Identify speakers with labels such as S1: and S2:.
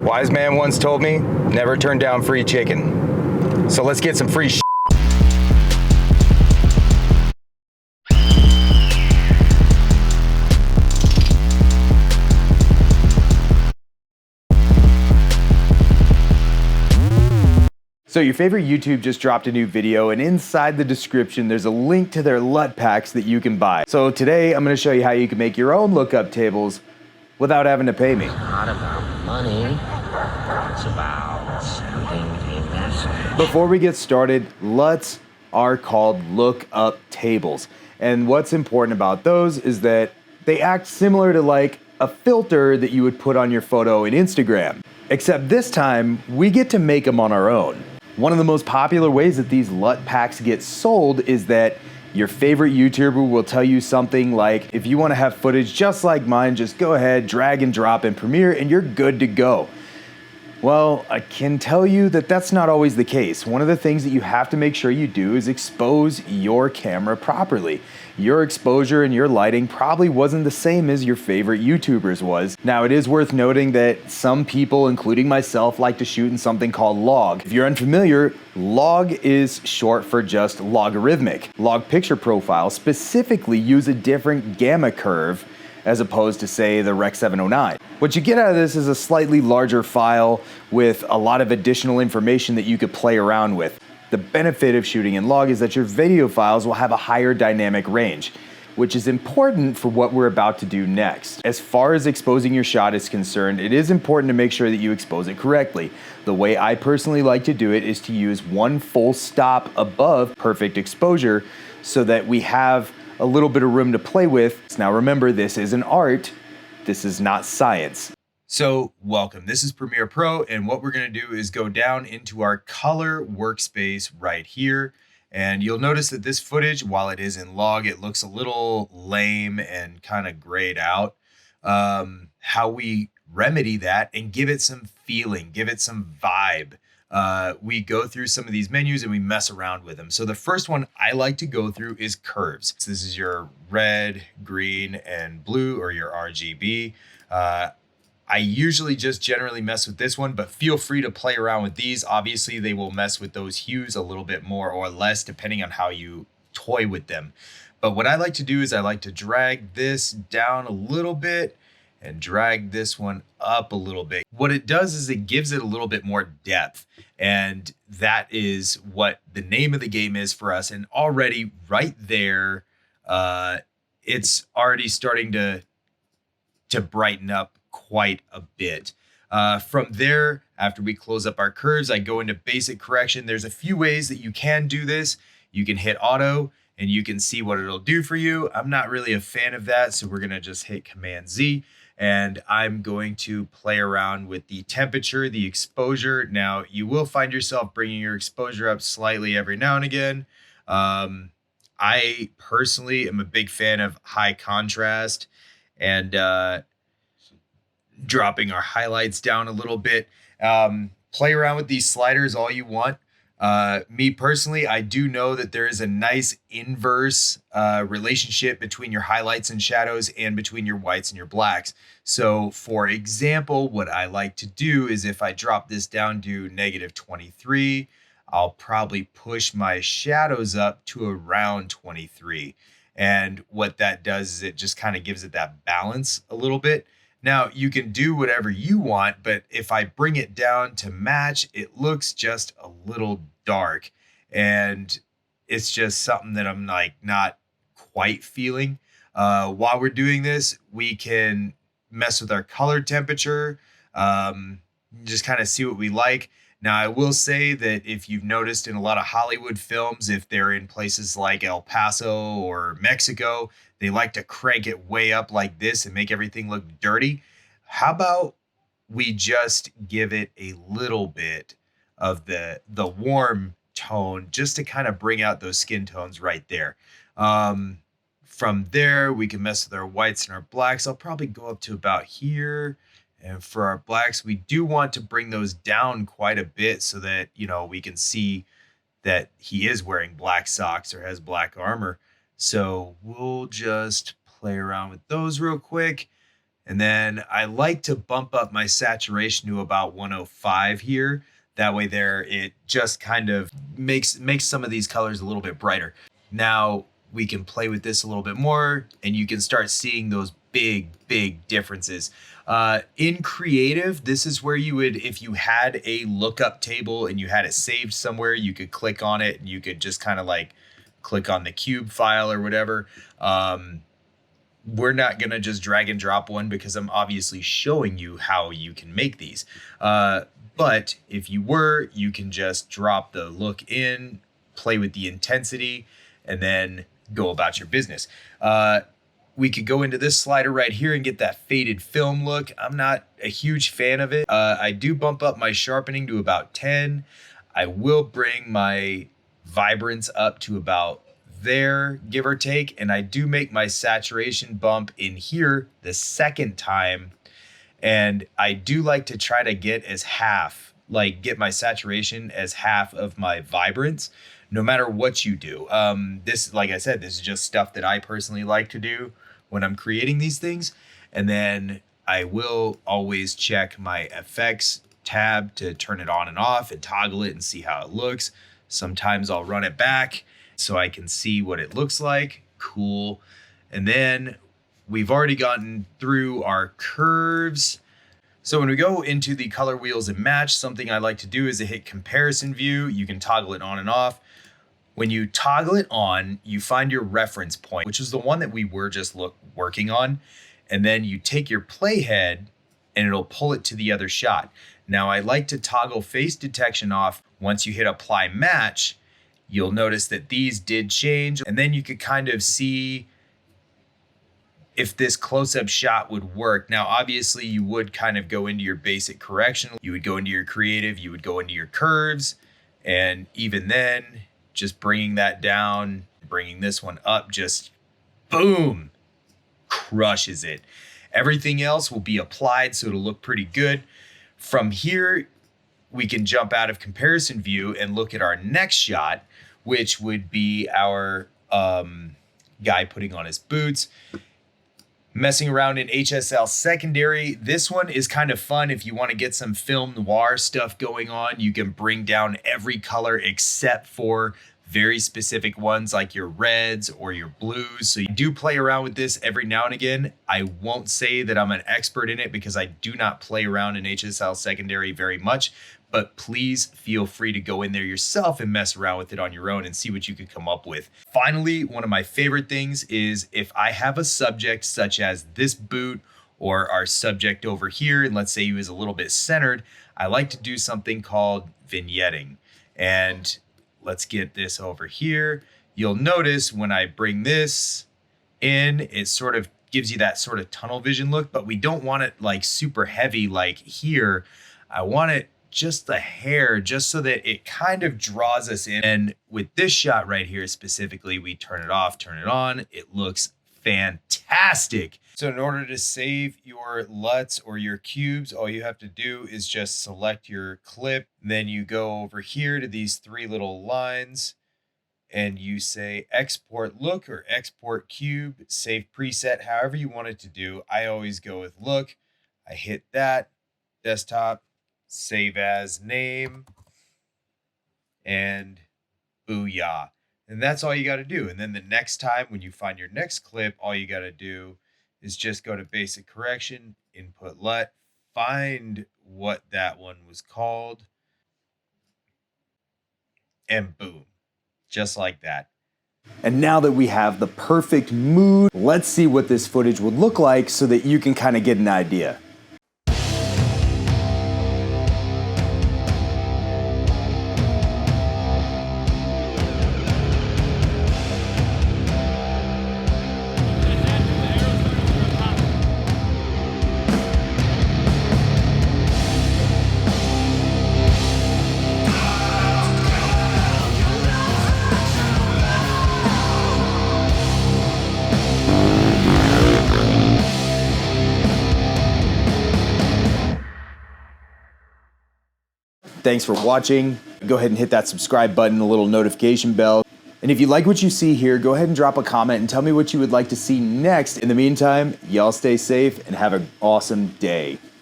S1: Wise man once told me, never turn down free chicken. So let's get some free shit. So your favorite YouTube just dropped a new video, and inside the description there's a link to their LUT packs that you can buy. So today I'm going to show you how you can make your own lookup tables without having to pay me.
S2: It's not about money, it's about sending a message.
S1: Before we get started, LUTs are called lookup tables. And what's important about those is that they act similar to like a filter that you would put on your photo in Instagram. Except this time, we get to make them on our own. One of the most popular ways that these LUT packs get sold is that your favorite YouTuber will tell you something like, if you want to have footage just like mine, just go ahead, drag and drop in Premiere, and you're good to go. Well, I can tell you that that's not always the case. One of the things that you have to make sure you do is expose your camera properly. Your exposure and your lighting probably wasn't the same as your favorite YouTubers was. Now, it is worth noting that some people, including myself, like to shoot in something called log. If you're unfamiliar, log is short for just logarithmic. Log picture profiles specifically use a different gamma curve as opposed to, say, the Rec. 709. What you get out of this is a slightly larger file with a lot of additional information that you could play around with. The benefit of shooting in log is that your video files will have a higher dynamic range, which is important for what we're about to do next. As far as exposing your shot is concerned, it is important to make sure that you expose it correctly. The way I personally like to do it is to use one full stop above perfect exposure so that we have a little bit of room to play with. Now remember, this is an art, this is not science. So welcome, this is Premiere Pro, and what we're gonna do is go down into our color workspace right here. And you'll notice that this footage, while it is in log, it looks a little lame and kind of grayed out. How we remedy that and give it some feeling, give it some vibe. We go through some of these menus and we mess around with them. So the first one I like to go through is curves. So this is your red, green, and blue, or your RGB. I usually just generally mess with this one, but feel free to play around with these. Obviously, they will mess with those hues a little bit more or less depending on how you toy with them. But what I like to do is I like to drag this down a little bit and drag this one up a little bit. What it does is it gives it a little bit more depth. And that is what the name of the game is for us. And already right there, it's already starting to brighten up quite a bit. From there, after we close up our curves, I go into basic correction. There's a few ways that you can do this. You can hit auto and you can see what it'll do for you. I'm not really a fan of that, so we're gonna just hit Command Z. And I'm going to play around with the temperature, the exposure. Now, you will find yourself bringing your exposure up slightly every now and again. I personally am a big fan of high contrast and dropping our highlights down a little bit. Play around with these sliders all you want. Me personally, I do know that there is a nice inverse relationship between your highlights and shadows and between your whites and your blacks. So for example, what I like to do is if I drop this down to -23, I'll probably push my shadows up to around 23. And what that does is it just kind of gives it that balance a little bit. Now, you can do whatever you want, but if I bring it down to match, it looks just a little dark. And it's just something that I'm like not quite feeling. While we're doing this, we can mess with our color temperature, just kind of see what we like. Now, I will say that if you've noticed in a lot of Hollywood films, if they're in places like El Paso or Mexico, they like to crank it way up like this and make everything look dirty. How about we just give it a little bit of the warm tone just to kind of bring out those skin tones right there. From there, we can mess with our whites and our blacks. I'll probably go up to about here. And for our blacks, we do want to bring those down quite a bit so that, you know, we can see that he is wearing black socks or has black armor. So we'll just play around with those real quick. And then I like to bump up my saturation to about 105 here. That way there, it just kind of makes some of these colors a little bit brighter. Now we can play with this a little bit more and you can start seeing those big differences. In creative, this is where you would, if you had a lookup table and you had it saved somewhere, you could click on it and you could just kind of like click on the cube file or whatever. We're not going to just drag and drop one because I'm obviously showing you how you can make these. But if you were, you can just drop the look in, play with the intensity, and then go about your business. We could go into this slider right here and get that faded film look. I'm not a huge fan of it. I do bump up my sharpening to about 10. I will bring my vibrance up to about there, give or take. And I do make my saturation bump in here the second time. And I do like to try to get get my saturation as half of my vibrance, no matter what you do. This, like I said, this is just stuff that I personally like to do when I'm creating these things. And then I will always check my effects tab to turn it on and off and toggle it and see how it looks. Sometimes I'll run it back so I can see what it looks like. Cool. And then we've already gotten through our curves. So when we go into the color wheels and match, something I like to do is to hit comparison view. You can toggle it on and off. When you toggle it on, you find your reference point, which is the one that we were just working on. And then you take your playhead and it'll pull it to the other shot. Now I like to toggle face detection off. Once you hit apply match, you'll notice that these did change. And then you could kind of see if this close-up shot would work. Now, obviously you would kind of go into your basic correction. You would go into your creative, you would go into your curves. And even then, just bringing that down, bringing this one up, just boom, crushes it. Everything else will be applied, so it'll look pretty good. From here, we can jump out of comparison view and look at our next shot, which would be our guy putting on his boots. Messing around in HSL secondary. This one is kind of fun if you want to get some film noir stuff going on. You can bring down every color except for very specific ones like your reds or your blues. So you do play around with this every now and again. I won't say that I'm an expert in it because I do not play around in HSL secondary very much, but please feel free to go in there yourself and mess around with it on your own and see what you could come up with. Finally, one of my favorite things is if I have a subject such as this boot or our subject over here, and let's say he was a little bit centered, I like to do something called vignetting. And let's get this over here. You'll notice when I bring this in, it sort of gives you that sort of tunnel vision look, but we don't want it like super heavy like here. I want it just a hair, just so that it kind of draws us in. And with this shot right here specifically, we turn it off, turn it on. It looks fantastic. So in order to save your LUTs or your cubes, all you have to do is just select your clip. Then you go over here to these three little lines and you say export look or export cube, save preset, however you want it to do. I always go with look. I hit that, desktop, save as name, and booyah. And that's all you got to do. And then the next time when you find your next clip, all you got to do is just go to basic correction, input LUT, find what that one was called, and boom, just like that. And now that we have the perfect mood, let's see what this footage would look like so that you can kind of get an idea. Thanks for watching. Go ahead and hit that subscribe button, the little notification bell. And if you like what you see here, go ahead and drop a comment and tell me what you would like to see next. In the meantime, y'all stay safe and have an awesome day.